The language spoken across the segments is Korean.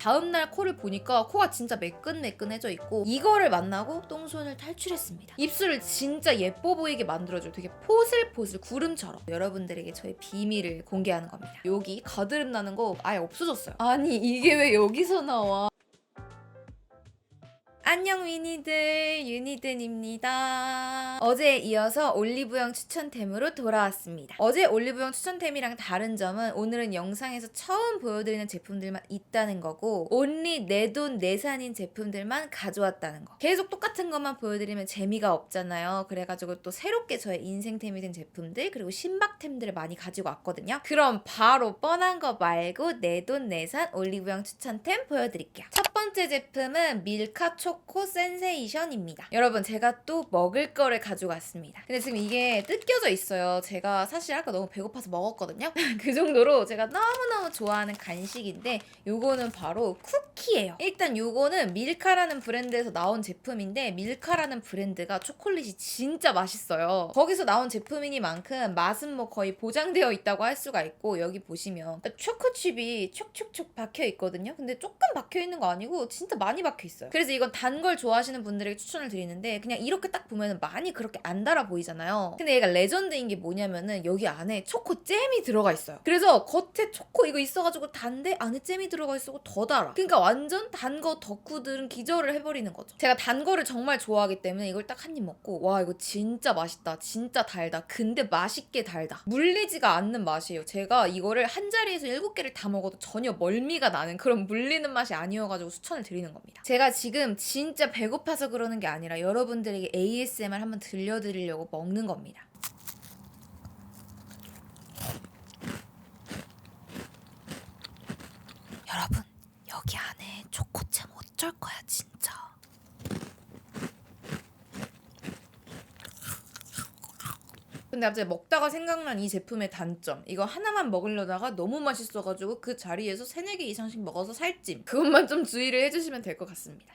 다음날 코를 보니까 코가 진짜 매끈매끈해져 있고 이거를 만나고 똥손을 탈출했습니다. 입술을 진짜 예뻐 보이게 만들어줘요. 되게 포슬포슬 구름처럼. 여러분들에게 저의 비밀을 공개하는 겁니다. 여기 가드름 나는 거 아예 없어졌어요. 아니 이게 왜 여기서 나와? 안녕 위니들, 유니든입니다. 어제에 이어서 올리브영 추천템으로 돌아왔습니다. 어제 올리브영 추천템이랑 다른 점은 오늘은 영상에서 처음 보여드리는 제품들만 있다는 거고 온리 내돈 내산인 제품들만 가져왔다는 거. 계속 똑같은 것만 보여드리면 재미가 없잖아요. 그래가지고 또 새롭게 저의 인생템이 된 제품들 그리고 신박템들을 많이 가지고 왔거든요. 그럼 바로 뻔한 거 말고 내돈 내산 올리브영 추천템 보여드릴게요. 첫 번째 제품은 밀카 초코 센세이션입니다. 여러분 제가 또 먹을 거를 가지고 왔습니다. 근데 지금 이게 뜯겨져 있어요. 제가 사실 아까 너무 배고파서 먹었거든요. 그 정도로 제가 너무너무 좋아하는 간식인데 요거는 바로 쿠키예요. 일단 요거는 밀카라는 브랜드에서 나온 제품인데 밀카라는 브랜드가 초콜릿이 진짜 맛있어요. 거기서 나온 제품이니만큼 맛은 뭐 거의 보장되어 있다고 할 수가 있고 여기 보시면 초코칩이 촉촉촉 박혀 있거든요. 근데 조금 박혀 있는 거 아니고 진짜 많이 박혀 있어요. 그래서 이건 단 걸 좋아하시는 분들에게 추천을 드리는데 그냥 이렇게 딱 보면 많이 그렇게 안 달아 보이잖아요. 근데 얘가 레전드인 게 뭐냐면은 여기 안에 초코 잼이 들어가 있어요. 그래서 겉에 초코 이거 있어가지고 단데 안에 잼이 들어가 있어서 더 달아. 그러니까 완전 단 거 덕후들은 기절을 해버리는 거죠. 제가 단 거를 정말 좋아하기 때문에 이걸 딱 한 입 먹고 와 이거 진짜 맛있다. 진짜 달다. 근데 맛있게 달다. 물리지가 않는 맛이에요. 제가 이거를 한 자리에서 7개를 다 먹어도 전혀 멀미가 나는 그런 물리는 맛이 아니어가지고 추천을 드리는 겁니다. 제가 지금 진짜 배고파서 그러는 게 아니라 여러분들에게 ASMR 한번 들려드리려고 먹는 겁니다. 여러분 여기 안에 초코잼 어쩔 거야 진짜. 근데 갑자기 먹다가 생각난 이 제품의 단점. 이거 하나만 먹으려다가 너무 맛있어가지고 그 자리에서 3-4개 이상씩 먹어서 살찜. 그것만 좀 주의를 해주시면 될 것 같습니다.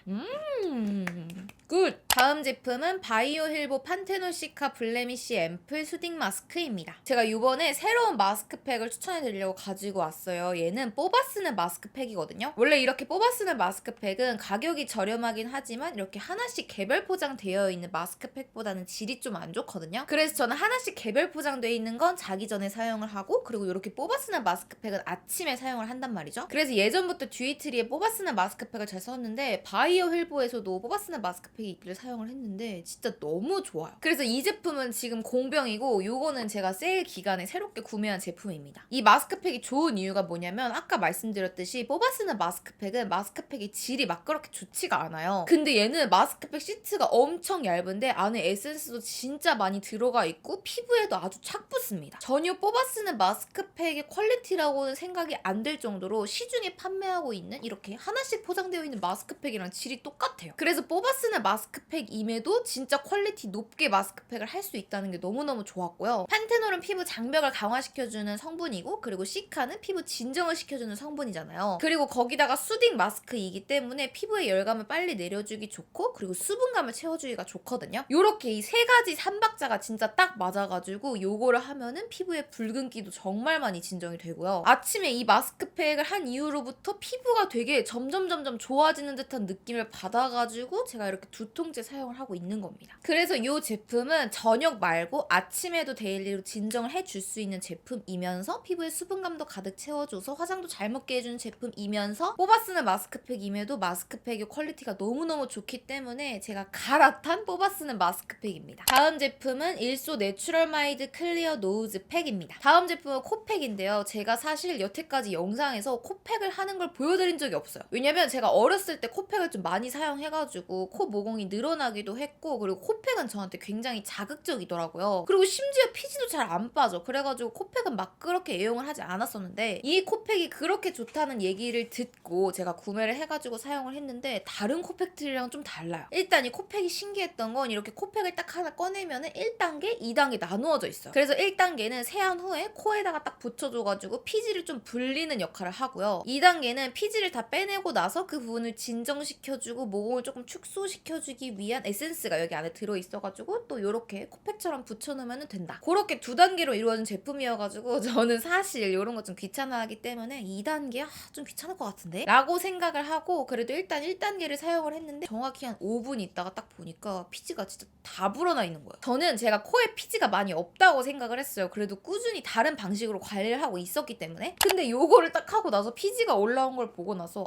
굿! 다음 제품은 바이오힐보 판테노시카 블레미쉬 앰플 수딩 마스크입니다. 제가 이번에 새로운 마스크팩을 추천해드리려고 가지고 왔어요. 얘는 뽑아 쓰는 마스크팩이거든요. 원래 이렇게 뽑아 쓰는 마스크팩은 가격이 저렴하긴 하지만 이렇게 하나씩 개별 포장되어 있는 마스크팩보다는 질이 좀 안 좋거든요. 그래서 저는 하나씩 개별 포장되어 있는 건 자기 전에 사용을 하고 그리고 이렇게 뽑아 쓰는 마스크팩은 아침에 사용을 한단 말이죠. 그래서 예전부터 듀이트리에 뽑아 쓰는 마스크팩을 잘 썼는데 바이오힐보에서도 뽑아 쓰는 마스크팩이 있길래 사용을 했는데 진짜 너무 좋아요. 그래서 이 제품은 지금 공병이고 요거는 제가 세일 기간에 새롭게 구매한 제품입니다. 이 마스크팩이 좋은 이유가 뭐냐면 아까 말씀드렸듯이 뽑아 쓰는 마스크팩은 마스크팩이 질이 막 그렇게 좋지가 않아요. 근데 얘는 마스크팩 시트가 엄청 얇은데 안에 에센스도 진짜 많이 들어가 있고 피부에도 아주 착 붙습니다. 전혀 뽑아 쓰는 마스크팩의 퀄리티라고는 생각이 안 들 정도로 시중에 판매하고 있는 이렇게 하나씩 포장되어 있는 마스크팩이랑 질이 똑같아요. 그래서 뽑아 쓰는 마스크팩임에도 진짜 퀄리티 높게 마스크팩을 할 수 있다는 게 너무너무 좋았고요. 판테놀은 피부 장벽을 강화시켜주는 성분이고 그리고 시카는 피부 진정을 시켜주는 성분이잖아요. 그리고 거기다가 수딩 마스크이기 때문에 피부의 열감을 빨리 내려주기 좋고 그리고 수분감을 채워주기가 좋거든요. 요렇게 이 3가지 삼박자가 진짜 딱 맞아가지고 요거를 하면은 피부의 붉은기도 정말 많이 진정이 되고요. 아침에 이 마스크팩을 한 이후로부터 피부가 되게 점점 좋아지는 듯한 느낌을 받아가지고 제가 이렇게 2통째 사용을 하고 있는 겁니다. 그래서 이 제품은 저녁 말고 아침에도 데일리로 진정을 해줄 수 있는 제품이면서 피부에 수분감도 가득 채워줘서 화장도 잘 먹게 해주는 제품이면서 뽑아 쓰는 마스크팩임에도 마스크팩의 퀄리티가 너무너무 좋기 때문에 제가 갈아탄 뽑아 쓰는 마스크팩입니다. 다음 제품은 일소 내추럴마이드 클리어 노즈 팩입니다. 다음 제품은 코팩인데요. 제가 사실 여태까지 영상에서 코팩을 하는 걸 보여드린 적이 없어요. 왜냐면 제가 어렸을 때 코팩을 좀 많이 사용해가지고 코 모공이 늘어나기도 했고 그리고 코팩은 저한테 굉장히 자극적이더라고요. 그리고 심지어 피지도 잘 안 빠져. 그래가지고 코팩은 막 그렇게 애용을 하지 않았었는데 이 코팩이 그렇게 좋다는 얘기를 듣고 제가 구매를 해가지고 사용을 했는데 다른 코팩들이랑 좀 달라요. 일단 이 코팩이 신기했던 건 이렇게 코팩을 딱 하나 꺼내면은 1단계, 2단계 나누어져 있어요. 그래서 1단계는 세안 후에 코에다가 딱 붙여줘가지고 피지를 좀 불리는 역할을 하고요. 2단계는 피지를 다 빼내고 나서 그 부분을 진정시켜주고 모공을 조금 축소시켜주기 위한 에센스가 여기 안에 들어있어가지고 또 이렇게 코팩처럼 붙여놓으면 된다. 그렇게 2단계로 이루어진 제품이어가지고 저는 사실 이런 거 좀 귀찮아하기 때문에 2단계 좀 귀찮을 것 같은데? 라고 생각을 하고 그래도 일단 1단계를 사용을 했는데 정확히 한 5분 있다가 딱 보니까 피지가 진짜 다 불어나 있는 거예요. 저는 제가 코에 피지가 많이 없다고 생각을 했어요. 그래도 꾸준히 다른 방식으로 관리를 하고 있었기 때문에. 근데 요거를 딱 하고 나서 피지가 올라온 걸 보고 나서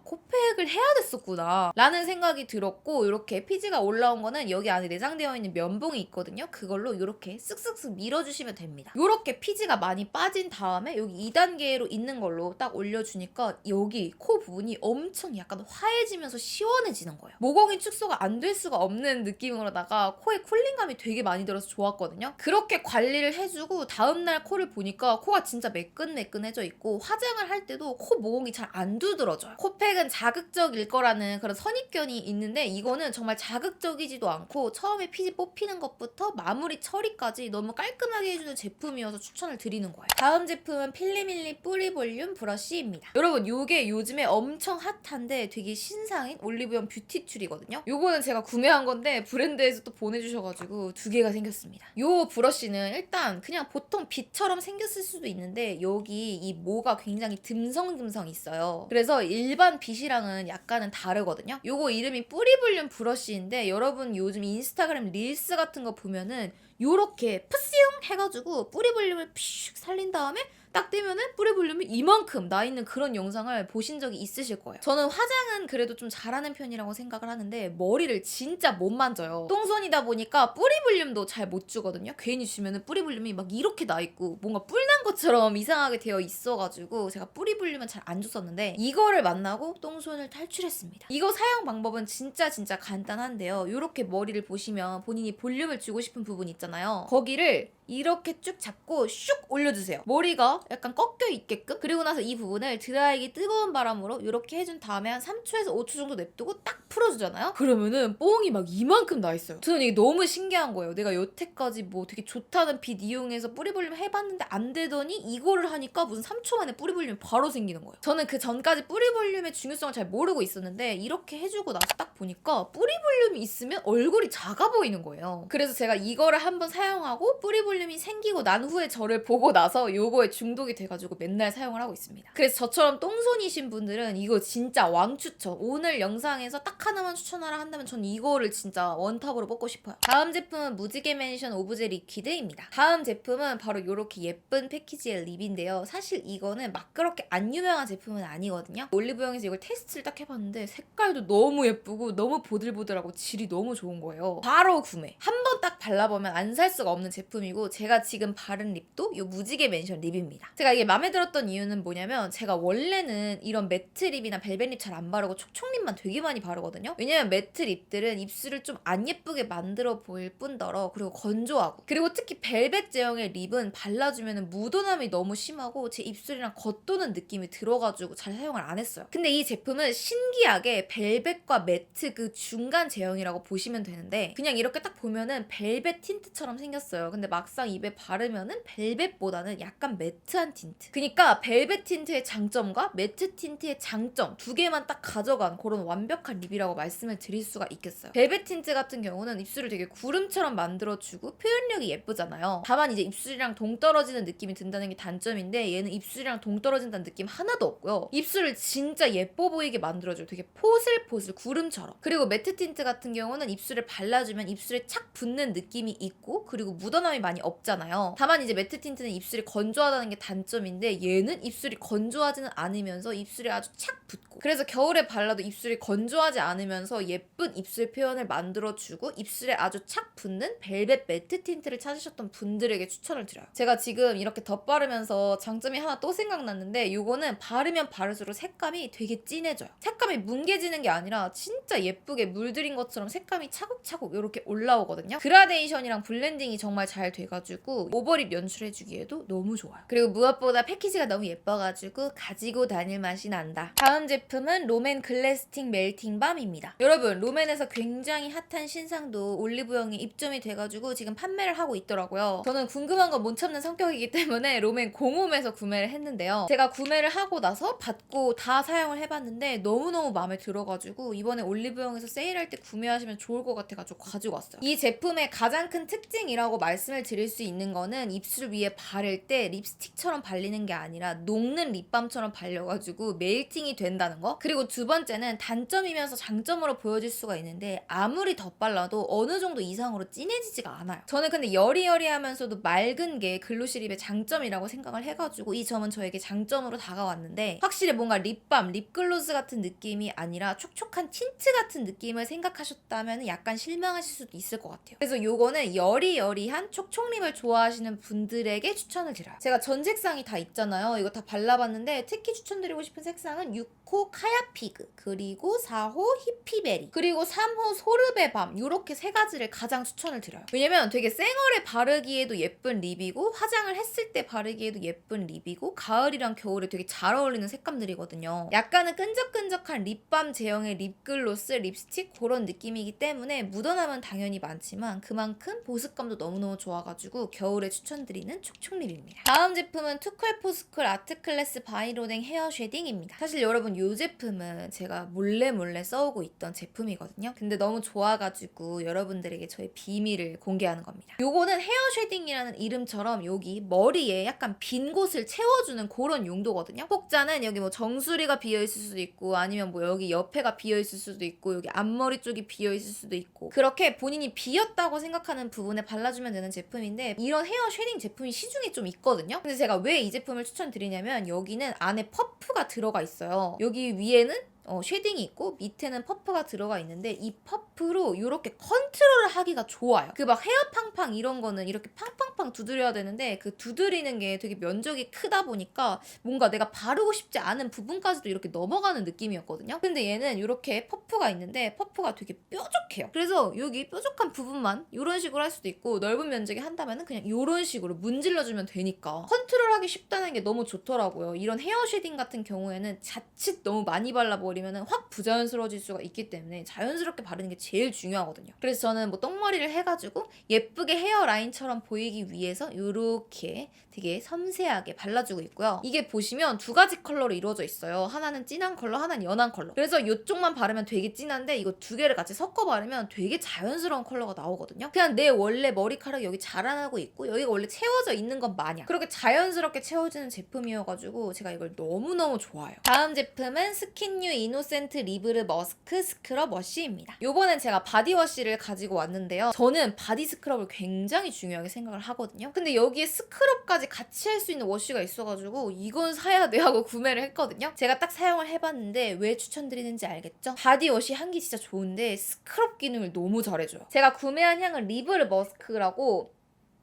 코팩을 해야 됐었구나 라는 생각이 들었고, 이렇게 피지가 올라온 거는 여기 안에 내장되어 있는 면봉이 있거든요. 그걸로 이렇게 쓱쓱쓱 밀어주시면 됩니다. 이렇게 피지가 많이 빠진 다음에 여기 2단계로 있는 걸로 딱 올려주니까 여기 코 부분이 엄청 약간 화해지면서 시원해지는 거예요. 모공이 축소가 안 될 수가 없는 느낌으로다가 코에 쿨링감이 되게 많이 들어서 좋았거든요. 그렇게 관리를 해주고 다음날 코를 보니까 코가 진짜 매끈매끈해져 있고 화장을 할 때도 코 모공이 잘 안 두드러져요. 코팩은 자극적일 거라는 그런 선입견이 있는데 이거는 정말 자극적이지도 않고 처음에 피지 뽑히는 것부터 마무리 처리까지 너무 깔끔하게 해주는 제품이어서 추천을 드리는 거예요. 다음 제품은 필리밀리 뿌리 볼륨 브러쉬입니다. 여러분 요게 요즘에 엄청 핫한데 되게 신상인 올리브영 뷰티 툴이거든요. 요거는 제가 구매한 건데 브랜드에서 또 보내주셔가지고 2개가 생겼습니다. 요 브러쉬는 일단 그냥 보통 빗처럼 생겼을 수도 있는데 여기 이 모가 굉장히 듬성듬성 있어요. 그래서 일반 빗이랑은 약간은 다르거든요. 요거 이름이 뿌리 볼륨 브러쉬인데 여러분 요즘 인스타그램 릴스 같은 거 보면은 요렇게 푸싱 해가지고 뿌리 볼륨을 픽 살린 다음에 딱 떼면은 뿌리 볼륨이 이만큼 나 있는 그런 영상을 보신 적이 있으실 거예요. 저는 화장은 그래도 좀 잘하는 편이라고 생각을 하는데 머리를 진짜 못 만져요. 똥손이다 보니까 뿌리 볼륨도 잘 못 주거든요. 괜히 주면은 뿌리 볼륨이 막 이렇게 나 있고 뭔가 뿔난 것처럼 이상하게 되어 있어가지고 제가 뿌리 볼륨은 잘 안 줬었는데 이거를 만나고 똥손을 탈출했습니다. 이거 사용 방법은 진짜 간단한데요. 이렇게 머리를 보시면 본인이 볼륨을 주고 싶은 부분 있잖아요. 거기를 이렇게 쭉 잡고 슉 올려주세요. 머리가 약간 꺾여 있게끔. 그리고 나서 이 부분을 드라이기 뜨거운 바람으로 이렇게 해준 다음에 한 3초에서 5초 정도 냅두고 딱 풀어주잖아요. 그러면은 뽕이 막 이만큼 나 있어요. 저는 이게 너무 신기한 거예요. 내가 여태까지 뭐 되게 좋다는 빗 이용해서 뿌리 볼륨 해봤는데 안 되더니 이거를 하니까 무슨 3초 만에 뿌리 볼륨이 바로 생기는 거예요. 저는 그 전까지 뿌리 볼륨의 중요성을 잘 모르고 있었는데 이렇게 해주고 나서 딱 보니까 뿌리 볼륨이 있으면 얼굴이 작아 보이는 거예요. 그래서 제가 이거를 한번 사용하고 뿌리 볼륨이 생기고 난 후에 저를 보고 나서 요거에 중독이 돼가지고 맨날 사용을 하고 있습니다. 그래서 저처럼 똥손이신 분들은 이거 진짜 왕추천. 오늘 영상에서 딱 하나만 추천하라 한다면 전 이거를 진짜 원탑으로 뽑고 싶어요. 다음 제품은 무지개 맨션 오브제 리퀴드입니다. 다음 제품은 바로 이렇게 예쁜 패키지의 립인데요. 사실 이거는 막 그렇게 안 유명한 제품은 아니거든요. 올리브영에서 이걸 테스트를 딱 해봤는데 색깔도 너무 예쁘고 너무 보들보들하고 질이 너무 좋은 거예요. 바로 구매. 한 번 딱 발라보면 안 살 수가 없는 제품이고 제가 지금 바른 립도 이 무지개 맨션 립입니다. 제가 이게 마음에 들었던 이유는 뭐냐면 제가 원래는 이런 매트 립이나 벨벳 립 잘 안 바르고 촉촉 립만 되게 많이 바르거든요. 왜냐면 매트 립들은 입술을 좀 안 예쁘게 만들어 보일 뿐더러 그리고 건조하고 그리고 특히 벨벳 제형의 립은 발라주면 묻어남이 너무 심하고 제 입술이랑 겉도는 느낌이 들어가지고 잘 사용을 안 했어요. 근데 이 제품은 신기하게 벨벳과 매트 그 중간 제형이라고 보시면 되는데 그냥 이렇게 딱 보면은 벨벳 틴트처럼 생겼어요. 근데 막상 입에 바르면은 벨벳보다는 약간 매트한 틴트. 그러니까 벨벳 틴트의 장점과 매트 틴트의 장점 2개만 딱 가져간 그런 완벽한 립이라고 말씀을 드릴 수가 있겠어요. 벨벳 틴트 같은 경우는 입술을 되게 구름처럼 만들어주고 표현력이 예쁘잖아요. 다만 이제 입술이랑 동떨어지는 느낌이 든다는 게 단점인데 얘는 입술이랑 동떨어진다는 느낌 하나도 없고요. 입술을 진짜 예뻐 보이게 만들어줘요. 되게 포슬포슬 구름처럼. 그리고 매트 틴트 같은 경우는 입술에 발라주면 입술에 착 붙는 느낌이 있고 그리고 묻어남이 많이 없잖아요. 다만 이제 매트 틴트는 입술이 건조하다는 게 단점인데 얘는 입술이 건조하지는 않으면서 입술에 아주 착 붙고 그래서 겨울에 발라도 입술이 건조하지 않으면서 예쁜 입술 표현을 만들어주고 입술에 아주 착 붙는 벨벳 매트 틴트를 찾으셨던 분들에게 추천을 드려요. 제가 지금 이렇게 덧바르면서 장점이 하나 또 생각났는데 이거는 바르면 바를수록 색감이 되게 진해져요. 색감이 뭉개지는 게 아니라 진짜 예쁘게 물들인 것처럼 색감이 차곡차곡 이렇게 올라오거든요. 그라데이션이랑 블렌딩이 정말 잘 되고 돼가지고 오버립 연출해주기에도 너무 좋아요. 그리고 무엇보다 패키지가 너무 예뻐가지고 가지고 다닐 맛이 난다. 다음 제품은 롬앤 글래스틱 멜팅 밤입니다. 여러분, 롬앤에서 굉장히 핫한 신상도 올리브영에 입점이 돼가지고 지금 판매를 하고 있더라고요. 저는 궁금한 거 못 참는 성격이기 때문에 롬앤 공홈에서 구매를 했는데요. 제가 구매를 하고 나서 받고 다 사용을 해봤는데 너무너무 마음에 들어가지고 이번에 올리브영에서 세일할 때 구매하시면 좋을 것 같아가지고 가지고 왔어요. 이 제품의 가장 큰 특징이라고 말씀을 드릴 수 있는 거는 입술 위에 바를 때 립스틱처럼 발리는 게 아니라 녹는 립밤처럼 발려가지고 멜팅이 된다는 거. 그리고 두 번째는 단점이면서 장점으로 보여질 수가 있는데 아무리 덧발라도 어느 정도 이상으로 진해지지가 않아요. 저는 근데 여리여리하면서도 맑은 게 글로시 립의 장점이라고 생각을 해가지고 이 점은 저에게 장점으로 다가왔는데, 확실히 뭔가 립밤, 립글로스 같은 느낌이 아니라 촉촉한 틴트 같은 느낌을 생각하셨다면 약간 실망하실 수도 있을 것 같아요. 그래서 요거는 여리여리한 촉촉립을 좋아하시는 분들에게 추천을 드려요. 제가 전 색상이 다 있잖아요. 이거 다 발라봤는데 특히 추천드리고 싶은 색상은 6호 카야피그, 그리고 4호 히피베리, 그리고 3호 소르베밤, 요렇게 세 가지를 가장 추천을 드려요. 왜냐면 되게 생얼에 바르기에도 예쁜 립이고 화장을 했을 때 바르기에도 예쁜 립이고 가을이랑 겨울에 되게 잘 어울리는 색감들이거든요. 약간은 끈적끈적한 립밤 제형의 립글로스, 립스틱 그런 느낌이기 때문에 묻어남은 당연히 많지만 그만큼 보습감도 너무너무 좋아가지고 겨울에 추천드리는 촉촉립입니다. 다음 제품은 투쿨포스쿨 아트클래스 바이로댕 헤어 쉐딩입니다. 사실 여러분 이 제품은 제가 몰래 써오고 있던 제품이거든요. 근데 너무 좋아가지고 여러분들에게 저의 비밀을 공개하는 겁니다. 요거는 헤어 쉐딩이라는 이름처럼 여기 머리에 약간 빈 곳을 채워주는 그런 용도거든요. 폭자는 여기 뭐 정수리가 비어있을 수도 있고 아니면 뭐 여기 옆에가 비어있을 수도 있고 여기 앞머리 쪽이 비어있을 수도 있고 그렇게 본인이 비었다고 생각하는 부분에 발라주면 되는 제품인데, 이런 헤어 쉐딩 제품이 시중에 좀 있거든요. 근데 제가 왜 이 제품을 추천드리냐면 여기는 안에 퍼프가 들어가 있어요. 여기 위에는 쉐딩이 있고 밑에는 퍼프가 들어가 있는데 이 퍼프로 이렇게 컨트롤을 하기가 좋아요. 그 막 헤어 팡팡 이런 거는 이렇게 팡팡팡 두드려야 되는데 그 두드리는 게 되게 면적이 크다 보니까 뭔가 내가 바르고 싶지 않은 부분까지도 이렇게 넘어가는 느낌이었거든요. 근데 얘는 이렇게 퍼프가 있는데 퍼프가 되게 뾰족해요. 그래서 여기 뾰족한 부분만 이런 식으로 할 수도 있고 넓은 면적에 한다면 그냥 이런 식으로 문질러주면 되니까 컨트롤하기 쉽다는 게 너무 좋더라고요. 이런 헤어 쉐딩 같은 경우에는 자칫 너무 많이 발라버리면 확 부자연스러워질 수가 있기 때문에 자연스럽게 바르는 게 제일 중요하거든요. 그래서 저는 뭐 똥머리를 해가지고 예쁘게 헤어라인처럼 보이기 위해서 이렇게 되게 섬세하게 발라주고 있고요. 이게 보시면 두 가지 컬러로 이루어져 있어요. 하나는 진한 컬러, 하나는 연한 컬러. 그래서 이쪽만 바르면 되게 진한데 이거 두 개를 같이 섞어 바르면 되게 자연스러운 컬러가 나오거든요. 그냥 내 원래 머리카락이 여기 자라나고 있고 여기가 원래 채워져 있는 것 마냥 그렇게 자연스럽게 채워지는 제품이어가지고 제가 이걸 너무너무 좋아해요. 다음 제품은 스킨뉴 이노센트 리브르 머스크 스크럽 워시입니다. 요번엔 제가 바디워시를 가지고 왔는데요. 저는 바디 스크럽을 굉장히 중요하게 생각을 하거든요. 근데 여기에 스크럽까지 같이 할 수 있는 워시가 있어가지고 이건 사야 돼 하고 구매를 했거든요. 제가 딱 사용을 해봤는데 왜 추천드리는지 알겠죠? 바디워시 향기 진짜 좋은데 스크럽 기능을 너무 잘해줘요. 제가 구매한 향은 리브르 머스크라고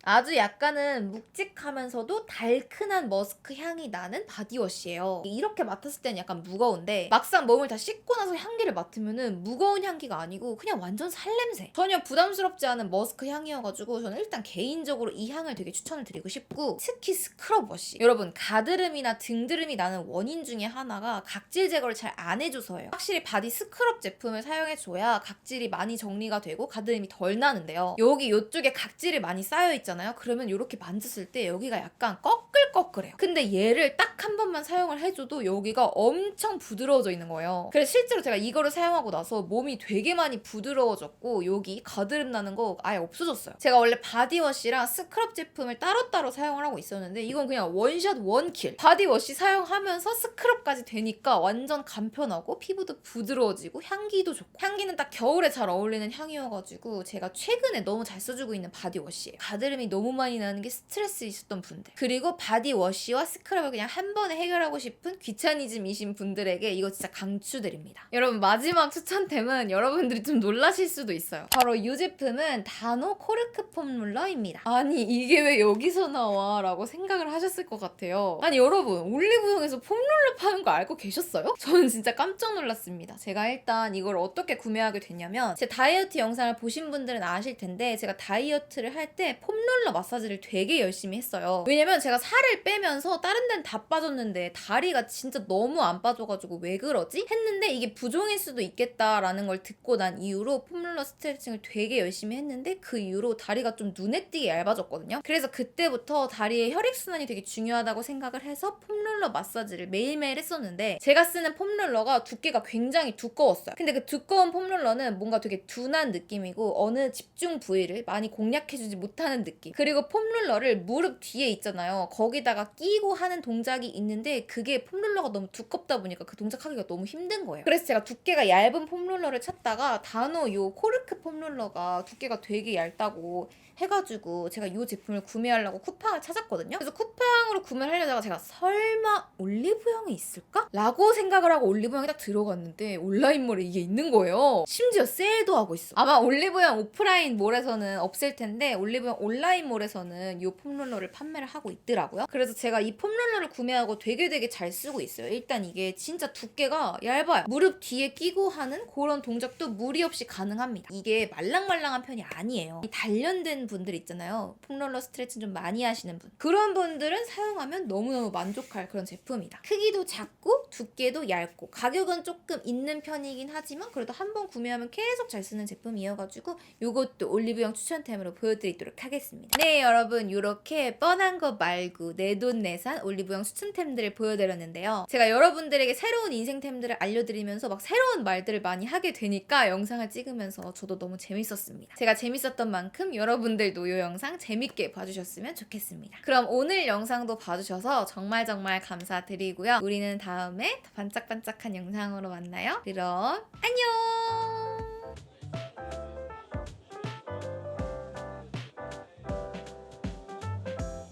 아주 약간은 묵직하면서도 달큰한 머스크 향이 나는 바디워시예요. 이렇게 맡았을 때는 약간 무거운데 막상 몸을 다 씻고 나서 향기를 맡으면은 무거운 향기가 아니고 그냥 완전 살냄새. 전혀 부담스럽지 않은 머스크 향이어가지고 저는 일단 개인적으로 이 향을 되게 추천을 드리고 싶고, 특히 스크럽 워시. 여러분 가드름이나 등드름이 나는 원인 중에 하나가 각질 제거를 잘 안 해줘서예요. 확실히 바디 스크럽 제품을 사용해줘야 각질이 많이 정리가 되고 가드름이 덜 나는데요. 여기 이쪽에 각질이 많이 쌓여있잖아요. 그러면 이렇게 만졌을 때 여기가 약간 꺼끌꺼끌해요. 근데 얘를 딱 한 번만 사용을 해줘도 여기가 엄청 부드러워져 있는 거예요. 그래서 실제로 제가 이거를 사용하고 나서 몸이 되게 많이 부드러워졌고 여기 가드름 나는 거 아예 없어졌어요. 제가 원래 바디워시랑 스크럽 제품을 따로따로 사용을 하고 있었는데 이건 그냥 원샷 원킬. 바디워시 사용하면서 스크럽까지 되니까 완전 간편하고 피부도 부드러워지고 향기도 좋고, 향기는 딱 겨울에 잘 어울리는 향이어가지고 제가 최근에 너무 잘 써주고 있는 바디워시예요. 가드름이 너무 많이 나는 게 스트레스 있었던 분들, 그리고 바디워시와 스크럽을 그냥 한 번에 해결하고 싶은 귀차니즘이신 분들에게 이거 진짜 강추드립니다. 여러분 마지막 추천템은 여러분들이 좀 놀라실 수도 있어요. 바로 이 제품은 다노 코르크 폼롤러입니다. 아니 이게 왜 여기서 나와? 라고 생각을 하셨을 것 같아요. 아니 여러분 올리브영에서 폼롤러 파는 거 알고 계셨어요? 저는 진짜 깜짝 놀랐습니다. 제가 일단 이걸 어떻게 구매하게 됐냐면 제 다이어트 영상을 보신 분들은 아실 텐데 제가 다이어트를 할 때 폼롤러 폼롤러 마사지를 되게 열심히 했어요. 왜냐면 제가 살을 빼면서 다른 데는 다 빠졌는데 다리가 진짜 너무 안 빠져가지고 왜 그러지? 했는데 이게 부종일 수도 있겠다라는 걸 듣고 난 이후로 폼롤러 스트레칭을 되게 열심히 했는데 그 이후로 다리가 좀 눈에 띄게 얇아졌거든요. 그래서 그때부터 다리의 혈액순환이 되게 중요하다고 생각을 해서 폼롤러 마사지를 매일매일 했었는데 제가 쓰는 폼롤러가 두께가 굉장히 두꺼웠어요. 근데 그 두꺼운 폼롤러는 뭔가 되게 둔한 느낌이고 어느 집중 부위를 많이 공략해주지 못하는 느낌. 그리고 폼롤러를 무릎 뒤에 있잖아요. 거기다가 끼고 하는 동작이 있는데 그게 폼롤러가 너무 두껍다 보니까 그 동작하기가 너무 힘든 거예요. 그래서 제가 두께가 얇은 폼롤러를 찾다가 다노 요 코르크 폼롤러가 두께가 되게 얇다고 해가지고 제가 이 제품을 구매하려고 쿠팡을 찾았거든요. 그래서 쿠팡으로 구매를 하려다가 제가 설마 올리브영이 있을까? 라고 생각을 하고 올리브영에 딱 들어갔는데 온라인몰에 이게 있는 거예요. 심지어 세일도 하고 있어. 아마 올리브영 오프라인 몰에서는 없을 텐데 올리브영 온라인몰에서는 이 폼롤러를 판매를 하고 있더라고요. 그래서 제가 이 폼롤러를 구매하고 되게 잘 쓰고 있어요. 일단 이게 진짜 두께가 얇아요. 무릎 뒤에 끼고 하는 그런 동작도 무리 없이 가능합니다. 이게 말랑말랑한 편이 아니에요. 이 단련된 분들 있잖아요. 폼롤러 스트레칭 좀 많이 하시는 분. 그런 분들은 사용하면 너무너무 만족할 그런 제품이다. 크기도 작고 두께도 얇고 가격은 조금 있는 편이긴 하지만 그래도 한번 구매하면 계속 잘 쓰는 제품이어가지고 이것도 올리브영 추천템으로 보여드리도록 하겠습니다. 네 여러분 이렇게 뻔한 거 말고 내돈내산 올리브영 추천템들을 보여드렸는데요. 제가 여러분들에게 새로운 인생템들을 알려드리면서 막 새로운 말들을 많이 하게 되니까 영상을 찍으면서 저도 너무 재밌었습니다. 제가 재밌었던 만큼 여러분들도 이 영상 재밌게 봐주셨으면 좋겠습니다. 그럼 오늘 영상도 봐주셔서 정말 감사드리고요. 우리는 다음에 더 반짝반짝한 영상으로 만나요. 그럼 안녕!